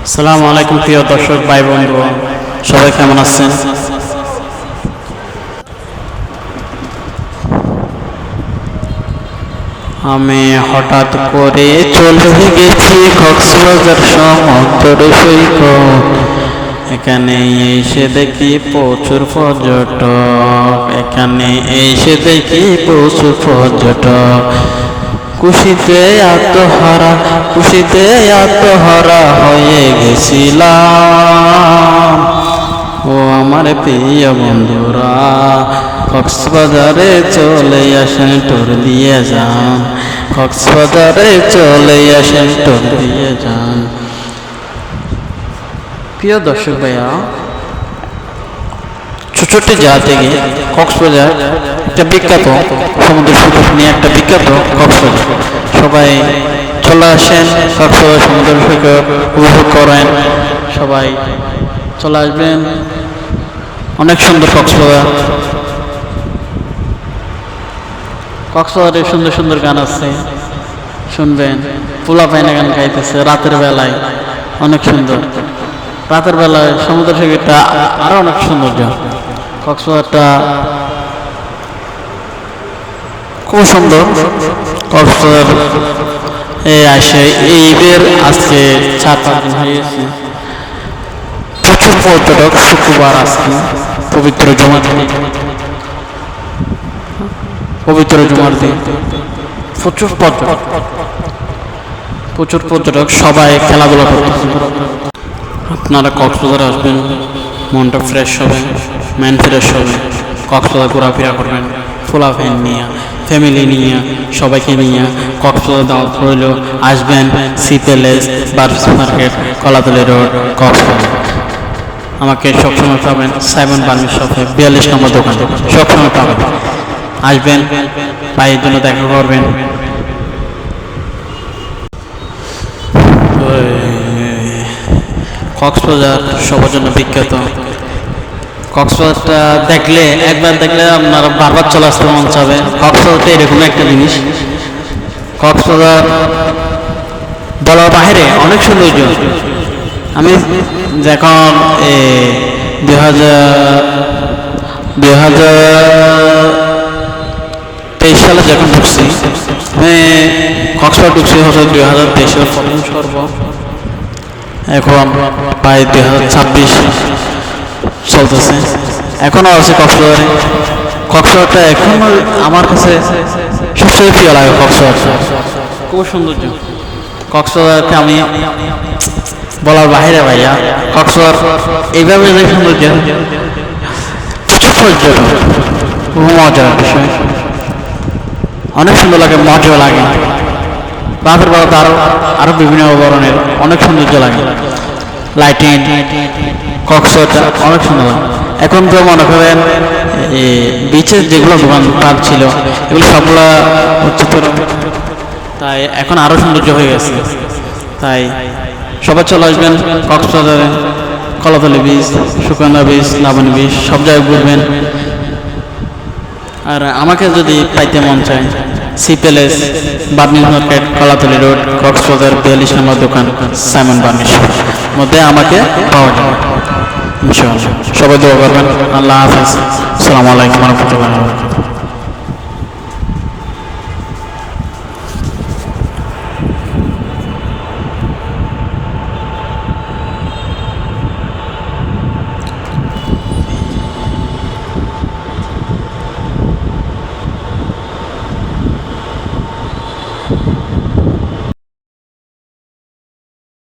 আসসালামু আলাইকুম প্রিয় দর্শক ভাই বন্ধু, সবাই কেমন আছেন? আমি হঠাৎ করে চলে গেছি কক্সবাজার সমুদ্র সৈকত। এখানে এসে দেখি প্রচুর পর্যটক, খুশিতে আত্মহারা হয়ে গেছিলাম। ও আমার প্রিয় বন্ধুরা, কক্সবাজারে চলে আসেন, ট্যুর দিয়ে যান। কক্সবাজারে চলে আসেন, ট্যুর দিয়ে যান। প্রিয় দর্শক ভাইয়া, ছোট জায়গা থেকে কক্সবাজার একটা বিখ্যাত সমুদ্র সৈকত নিয়ে একটা বিখ্যাত কক্সবাজার। সবাই চলে আসেন, কক্সবাজার সমুদ্র সৈকত উপভোগ করেন। সবাই চলে আসবেন, অনেক সুন্দর কক্সবাজার। কক্সবাজারে সুন্দর সুন্দর গান আছে, শুনবেন। পোলা পাইনা গান গাইতেছে রাতের বেলায়, অনেক সুন্দর। রাতের বেলায় সমুদ্র সৈকতটা আরো অনেক সৌন্দর্য। কক্সবাজারটা খুব সুন্দর। কক্সবাজার আসে ঈদের আজকে 4-5 দিন হয়ে গেছে। প্রচুর পর্যটক, শুক্রবার আজকে পবিত্র জুমার দিন, প্রচুর পর্যটক সবাই খেলাধুলা করতেছে। আপনারা কক্সবাজারে আসবেন, মনটা ফ্রেশ হবে, মাইন্ড ফ্রেশ হবে। কক্সবাজার ঘোরাফেরা করবেন, ফুলা ফ্যান নিয়ে, ফ্যামিলি নিয়ে, সবাইকে নিয়ে কক্সবাজার দাওয়াত রইল। আসবেন Sea Palace, Burmese market, Kolatoli road, Cox's Bazar. আমাকে সবসময় পাবেন সাইমন বার্মিস শপে 42 নম্বর দোকান, সবসময় পাবেন। আসবেন, ভাইয়ের জন্য দেখা করবেন। কক্সবাজার সবার জন্য বিখ্যাত। কক্সবাজারটা একবার দেখলে আপনারা বারবার চলে আসতে মন চাবে। কক্সবাজারটা এরকম একটা জিনিস, কক্সবাজার বলার বাহিরে অনেক সৌন্দর্য। আমি যখন 2023 সালে যখন ঢুকছি, কক্সবাজার ঢুকছি হচ্ছে 2023 সালের প্রথম সর্ব। এখন প্রায় 2026 চলতেছে, এখনো আছে কক্সবাজারে। কক্সবাজারটা এখন আমার কাছে সবচেয়ে প্রিয় লাগে। কক্সবাজারটা খুব সৌন্দর্য। কক্সবাজারকে আমি বলার বাহিরে ভাইয়া, কক্সবাজার এইভাবে যে সৌন্দর্য, প্রচুর পর্যটক, খুব মজার বিষয়, অনেক সুন্দর লাগে, মজা লাগে। রাতের বেলাতে আরো বিভিন্ন ধরনের অনেক সৌন্দর্য লাগে। লাইটিং কক্সবাজারটা অনেক সুন্দর লাগে। এখন তো মনে করেন বিচের যেগুলো দোকানপাট ছিল, এগুলো সবগুলা হচ্ছে তো, তাই এখন আরো সৌন্দর্য হয়ে গেছে। তাই সবাই চলে আসবেন কক্সবাজারে, Kolatoli beach, Sugandha beach, Laboni beach, সব জায়গায় ঘুরবেন। আর আমাকে যদি পাইতে মন চায়, Sea Palace, Burmese market, Kolatoli road, Cox's Bazar 42 নম্বর দোকান, সাইমন বার্মিস মধ্যে আমাকে পাওয়া যাবে ইনশাআল্লাহ। সবাই দোয়া করবেন। আল্লাহ হাফেজ। আসসালামু আলাইকুম ওয়া রাহমাতুল্লাহি ওয়া বারাকাতুহু।